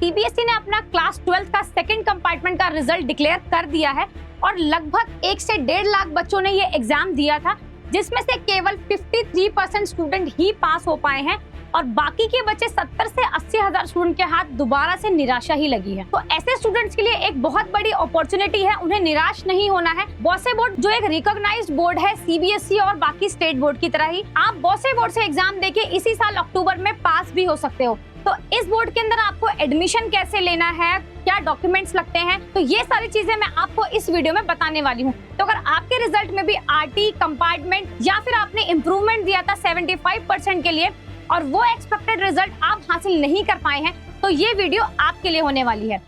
CBSE ने अपना class 12 का सेकंड कंपार्टमेंट का रिजल्ट डिक्लेयर कर दिया है और लगभग 1 से 1.5 लाख बच्चों ने ये एग्जाम दिया था, जिसमें से केवल 53% स्टूडेंट ही पास हो पाए हैं और बाकी के बच्चे 70 से 80 हजार स्टूडेंट के हाथ दोबारा से निराशा ही लगी है। तो ऐसे स्टूडेंट्स के लिए एक बहुत बड़ी अपॉर्चुनिटी है, उन्हें निराश नहीं होना है। बॉसे बोर्ड जो एक रिकॉग्नाइज्ड बोर्ड है सीबीएसई और बाकी स्टेट बोर्ड की तरह ही, आप बॉसे बोर्ड से एग्जाम देके इसी साल अक्टूबर में पास भी हो सकते हो। तो इस बोर्ड के अंदर आपको एडमिशन कैसे लेना है, क्या डॉक्यूमेंट्स लगते हैं, तो ये सारी चीजें मैं आपको इस वीडियो में बताने वाली हूँ। तो अगर आपके रिजल्ट में भी आरटी, कंपार्टमेंट या फिर आपने इम्प्रूवमेंट दिया था 75% के लिए और वो एक्सपेक्टेड रिजल्ट आप हासिल नहीं कर पाए हैं, तो ये वीडियो आपके लिए होने वाली है।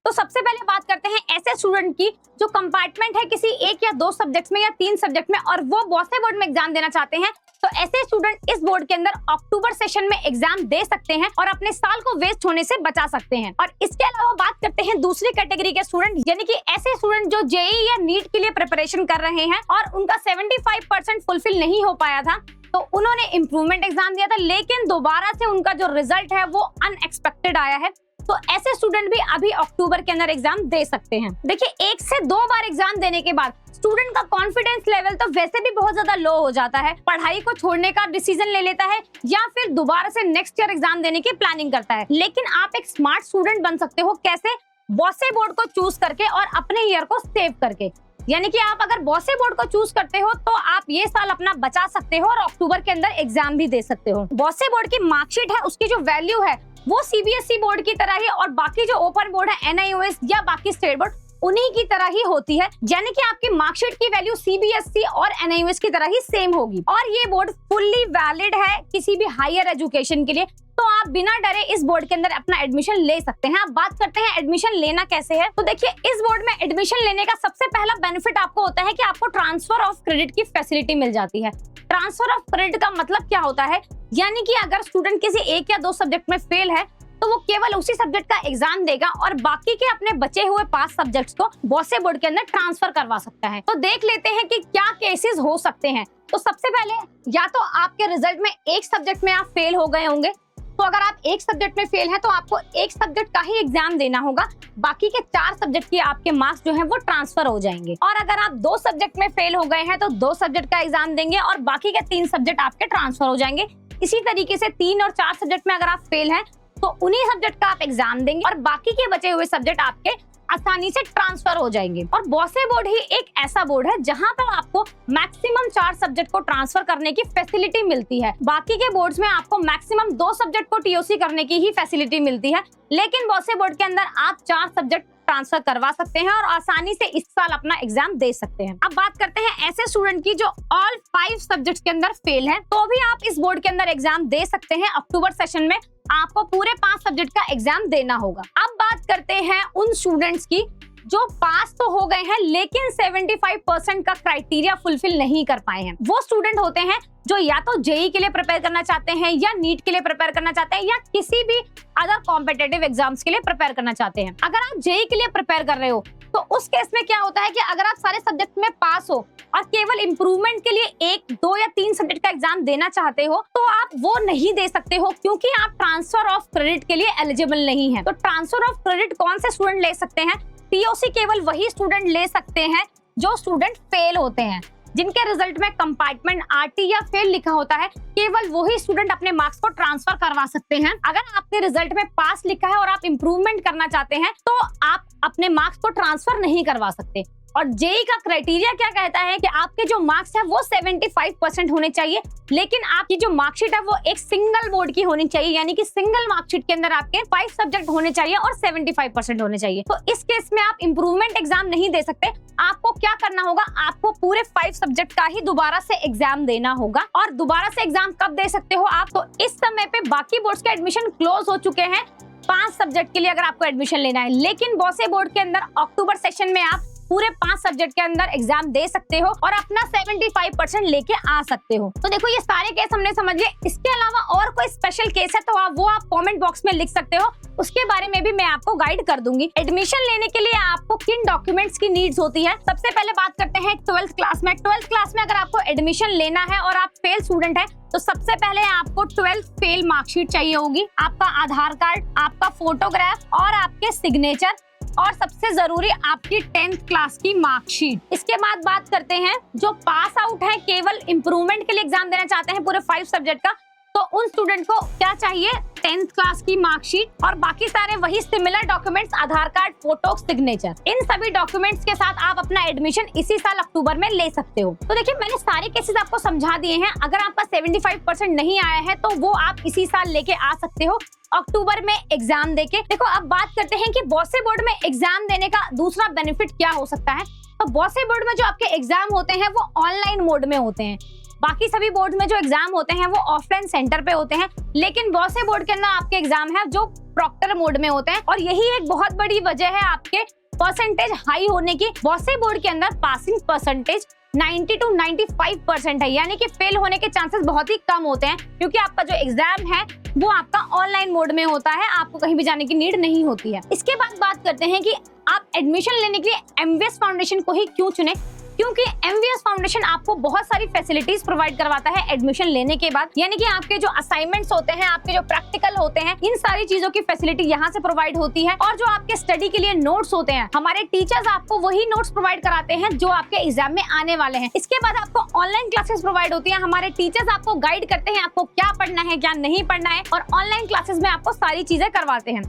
तो सबसे पहले बात करते हैं ऐसे स्टूडेंट की जो कंपार्टमेंट है किसी 1 या 2 सब्जेक्ट्स में या 3 सब्जेक्ट में और वो बॉसे बोर्ड में एग्जाम देना चाहते हैं। तो ऐसे स्टूडेंट इस बोर्ड के अंदर अक्टूबर सेशन में एग्जाम दे सकते हैं और अपने साल को वेस्ट होने से बचा सकते हैं। और इसके अलावा बात करते हैं दूसरी कैटेगरी के स्टूडेंट, यानी कि ऐसे स्टूडेंट जो जेईई या नीट के लिए प्रिपरेशन कर रहे हैं और उनका 75% फुलफिल नहीं हो पाया था, तो उन्होंने इम्प्रूवमेंट एग्जाम दिया था लेकिन दोबारा से उनका जो रिजल्ट है वो अनएक्सपेक्टेड आया है। तो ऐसे स्टूडेंट भी अभी अक्टूबर के अंदर एग्जाम दे सकते हैं। देखिए, 1 से 2 बार एग्जाम देने के बाद स्टूडेंट का कॉन्फिडेंस लेवल तो वैसे भी बहुत ज्यादा लो हो जाता है, पढ़ाई को छोड़ने का डिसीजन ले लेता है या फिर दोबारा से नेक्स्ट ईयर एग्जाम देने की प्लानिंग करता है। लेकिन आप एक स्मार्ट स्टूडेंट बन सकते हो, कैसे? बॉसे बोर्ड को चूज करके और अपने ईयर को सेव करके। यानी कि आप अगर बॉसे बोर्ड को चूज करते हो तो आप ये साल अपना बचा सकते हो और अक्टूबर के अंदर एग्जाम भी दे सकते हो। बॉसे बोर्ड की मार्कशीट है, उसकी जो वैल्यू है वो सीबीएसई बोर्ड की तरह ही और बाकी जो ओपन बोर्ड है एनआईओएस या बाकी स्टेट बोर्ड उन्हीं की तरह ही होती है। यानी कि आपकी मार्कशीट की वैल्यू सीबीएसई और एनआईओएस की तरह ही सेम होगी और ये बोर्ड फुल्ली वैलिड है किसी भी हायर एजुकेशन के लिए। तो आप बिना डरे इस बोर्ड के अंदर अपना एडमिशन ले सकते हैं। अब बात करते हैं एडमिशन लेना कैसे है। तो देखिए, इस बोर्ड में एडमिशन लेने का सबसे पहला बेनिफिट आपको होता है कि आपको ट्रांसफर ऑफ क्रेडिट की फैसिलिटी मिल जाती है। ट्रांसफर ऑफ क्रेडिट का मतलब क्या होता है? यानी कि अगर स्टूडेंट किसी 1 या 2 सब्जेक्ट में फेल है तो वो केवल उसी सब्जेक्ट का एग्जाम देगा और बाकी के अपने बचे हुए 5 सब्जेक्ट्स को बॉसे बोर्ड के अंदर ट्रांसफर करवा सकता है। तो देख लेते हैं कि क्या केसेस हो सकते हैं। तो सबसे पहले, या तो आपके रिजल्ट में एक सब्जेक्ट में आप फेल हो गए होंगे, तो अगर आप एक सब्जेक्ट में फेल हैं तो आपको एक सब्जेक्ट का ही एग्जाम देना होगा, बाकी के 4 सब्जेक्ट के आपके मार्क्स जो हैं वो ट्रांसफर हो जाएंगे। और अगर आप 2 सब्जेक्ट में फेल हो गए हैं तो 2 सब्जेक्ट का एग्जाम देंगे और बाकी के 3 सब्जेक्ट आपके ट्रांसफर हो जाएंगे। इसी तरीके से 3 और 4 सब्जेक्ट में अगर आप फेल हैं तो उन्हीं सब्जेक्ट का आप एग्जाम देंगे और बाकी के बचे हुए सब्जेक्ट आपके आसानी से ट्रांसफर हो जाएंगे। और बॉसे बोर्ड ही एक ऐसा बोर्ड है जहां पर आपको मैक्सिमम 4 सब्जेक्ट को ट्रांसफर करने की फैसिलिटी मिलती है। बाकी के बोर्ड्स में आपको मैक्सिमम 2 सब्जेक्ट को टीओसी करने की ही फैसिलिटी मिलती है, लेकिन बॉसे बोर्ड के अंदर आप 4 सब्जेक्ट ट्रांसफर करवा सकते हैं और आसानी से इस साल अपना एग्जाम दे सकते हैं। अब बात करते हैं ऐसे स्टूडेंट की जो ऑल 5 सब्जेक्ट्स के अंदर फेल हैं, तो भी आप इस बोर्ड के अंदर एग्जाम दे सकते हैं। अक्टूबर सेशन में आपको पूरे 5 सब्जेक्ट का एग्जाम देना होगा। अब बात करते हैं उन स्टूडेंट्स की जो पास तो हो गए हैं लेकिन 75% का क्राइटेरिया फुलफिल नहीं कर पाए हैं। वो स्टूडेंट होते हैं जो या तो जेईई के लिए प्रिपेयर करना चाहते हैं या नीट के लिए प्रिपेयर करना चाहते हैं या किसी भी अदर कॉम्पिटिटिव एग्जाम्स के लिए प्रिपेयर करना चाहते हैं। अगर आप जेईई के लिए प्रिपेयर कर रहे हो तो उस केस में क्या होता है कि अगर आप सारे सब्जेक्ट में पास हो और केवल इम्प्रूवमेंट के लिए 1, 2 या 3 सब्जेक्ट का एग्जाम देना चाहते हो तो आप वो नहीं दे सकते हो, क्योंकि आप ट्रांसफर ऑफ क्रेडिट के लिए एलिजिबल नहीं है। तो ट्रांसफर ऑफ क्रेडिट कौन से स्टूडेंट ले सकते हैं? टीओसी केवल वही स्टूडेंट ले सकते हैं जो स्टूडेंट फेल होते हैं, जिनके रिजल्ट में कंपार्टमेंट आरटी या फेल लिखा होता है। केवल वही स्टूडेंट अपने मार्क्स को ट्रांसफर करवा सकते हैं। अगर आपके रिजल्ट में पास लिखा है और आप इम्प्रूवमेंट करना चाहते हैं तो आप अपने मार्क्स को ट्रांसफर नहीं करवा सकते। और जेईई का क्राइटेरिया क्या कहता है कि आपके जो मार्क्स है वो 75% होने चाहिए, लेकिन आपकी जो मार्कशीट है वो एक सिंगल बोर्ड की होनी चाहिए, यानी कि सिंगल मार्कशीट के अंदर आपके 5 सब्जेक्ट होने चाहिए और 75% होने चाहिए। तो इस केस में आप इम्प्रूवमेंट एग्जाम नहीं दे सकते। आपको क्या करना होगा? आपको पूरे 5 सब्जेक्ट का ही दोबारा से एग्जाम देना होगा। और दोबारा से एग्जाम कब दे सकते हो आप? तो इस समय पे बाकी बोर्ड्स के एडमिशन क्लोज हो चुके हैं 5 सब्जेक्ट के लिए अगर आपको एडमिशन लेना है, लेकिन बॉसे बोर्ड के अंदर अक्टूबर सेशन में आप पूरे 5 सब्जेक्ट के अंदर एग्जाम दे सकते हो और अपना 75% लेके आ सकते हो। तो देखो ये सारे केस हमने समझ लिए। इसके अलावा और कोई स्पेशल केस है तो वो आप कमेंट बॉक्स में लिख सकते हो, उसके बारे में भी मैं आपको गाइड कर दूंगी। एडमिशन लेने के लिए आपको किन डॉक्यूमेंट्स की नीड्स होती है, सबसे पहले बात करते हैं 12th क्लास में। 12th क्लास में अगर आपको एडमिशन लेना है और आप फेल स्टूडेंट है तो सबसे पहले आपको 12th फेल मार्कशीट चाहिए होगी, आपका आधार कार्ड, आपका फोटोग्राफ और आपके सिग्नेचर, और सबसे जरूरी आपकी 10th क्लास की मार्कशीट। इसके बाद बात करते हैं जो पास आउट है, केवल इंप्रूवमेंट के लिए एग्जाम देना चाहते हैं पूरे 5 सब्जेक्ट का, तो उन स्टूडेंट को क्या चाहिए, 10th क्लास की मार्कशीट और बाकी सारे वही सिमिलर डॉक्यूमेंट्स, आधार कार्ड, फोटो, सिग्नेचर। इन सभी डॉक्यूमेंट्स के साथ आप अपना एडमिशन इसी साल अक्टूबर में ले सकते हो। तो देखिए मैंने सारे केसेस आपको समझा दिए हैं। अगर आपका 75% नहीं आया है तो वो आप इसी साल लेके आ सकते हो अक्टूबर में एग्जाम देके। देखो अब बात करते हैं कि बॉसे बोर्ड में एग्जाम देने का दूसरा बेनिफिट क्या हो सकता है। तो बॉसे बोर्ड में जो आपके एग्जाम होते हैं वो ऑनलाइन मोड में होते हैं। बाकी सभी बोर्ड में जो एग्जाम होते हैं वो ऑफलाइन सेंटर पे होते हैं, लेकिन बॉसे बोर्ड के अंदर आपके एग्जाम है जो प्रॉक्टर मोड में होते हैं। और यही एक बहुत बड़ी वजह है आपके परसेंटेज हाई होने की। बॉसे बोर्ड के अंदर पासिंग परसेंटेज 90 to 95% है, यानी कि फेल होने के चांसेस बहुत ही कम होते हैं, क्योंकि आपका जो एग्जाम है वो आपका ऑनलाइन मोड में होता है, आपको कहीं भी जाने की नीड नहीं होती है। इसके बाद बात करते हैं कि आप एडमिशन लेने के लिए एमवीएस फाउंडेशन को ही क्यों चुने, क्योंकि एमवीएस फाउंडेशन आपको बहुत सारी फैसिलिटीज प्रोवाइड करवाता है एडमिशन लेने के बाद, यानी कि आपके जो असाइनमेंट्स होते हैं, आपके जो प्रैक्टिकल होते हैं, इन सारी चीजों की फैसिलिटी यहाँ से प्रोवाइड होती है। और जो आपके स्टडी के लिए नोट्स होते हैं, हमारे टीचर्स आपको वही नोट्स प्रोवाइड कराते हैं जो आपके एग्जाम में आने वाले हैं। इसके बाद आपको ऑनलाइन क्लासेस प्रोवाइड होती है, हमारे टीचर्स आपको गाइड करते हैं आपको क्या पढ़ना है क्या नहीं पढ़ना है, और ऑनलाइन क्लासेस में आपको सारी चीजें करवाते हैं।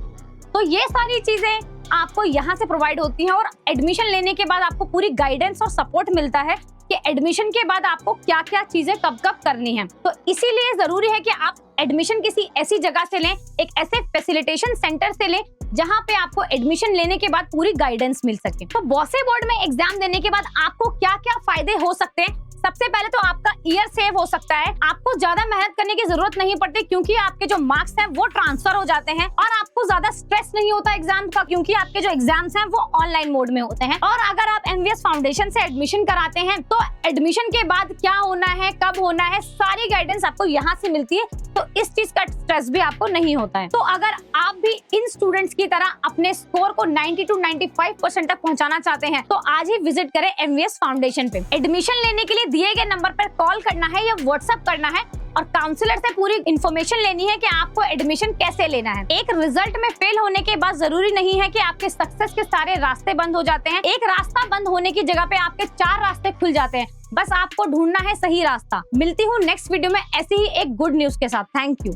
तो ये सारी चीजें आपको यहाँ से प्रोवाइड होती हैं और एडमिशन लेने के बाद आपको पूरी गाइडेंस और सपोर्ट मिलता है कि एडमिशन के बाद आपको क्या क्या चीजें कब कब करनी है। तो इसीलिए जरूरी है कि आप एडमिशन किसी ऐसी जगह से लें, एक ऐसे फैसिलिटेशन सेंटर से लें जहां पे आपको एडमिशन लेने के बाद पूरी गाइडेंस मिल सके। तो बॉसे बोर्ड में एग्जाम देने के बाद आपको क्या क्या फायदे हो सकते हैं, सबसे पहले तो आपका ईयर सेव हो सकता है, आपको ज्यादा मेहनत करने की जरूरत नहीं पड़ती क्योंकि आपके जो मार्क्स हैं वो ट्रांसफर हो जाते हैं, और आपको ज्यादा स्ट्रेस नहीं होता एग्जाम का क्योंकि आपके जो एग्जाम्स हैं वो ऑनलाइन मोड में होते हैं। और अगर आप एमवीएस फाउंडेशन से एडमिशन कराते हैं तो एडमिशन के बाद क्या होना है, कब होना है, सारी गाइडेंस आपको यहाँ से मिलती है, तो इस चीज का स्ट्रेस भी आपको नहीं होता है। तो अगर आप भी इन स्टूडेंट्स की तरह अपने स्कोर को 90 to 95% तक पहुंचाना चाहते हैं तो आज ही विजिट करें एमवीएस फाउंडेशन पे। एडमिशन लेने के लिए दिए गए नंबर पर कॉल करना है या व्हाट्सएप करना है और काउंसलर से पूरी इन्फॉर्मेशन लेनी है कि आपको एडमिशन कैसे लेना है। एक रिजल्ट में फेल होने के बाद जरूरी नहीं है कि आपके सक्सेस के सारे रास्ते बंद हो जाते हैं। एक रास्ता बंद होने की जगह पे आपके 4 रास्ते खुल जाते हैं, बस आपको ढूंढना है सही रास्ता। मिलती हूँ नेक्स्ट वीडियो में ऐसी ही एक गुड न्यूज के साथ। Thank you.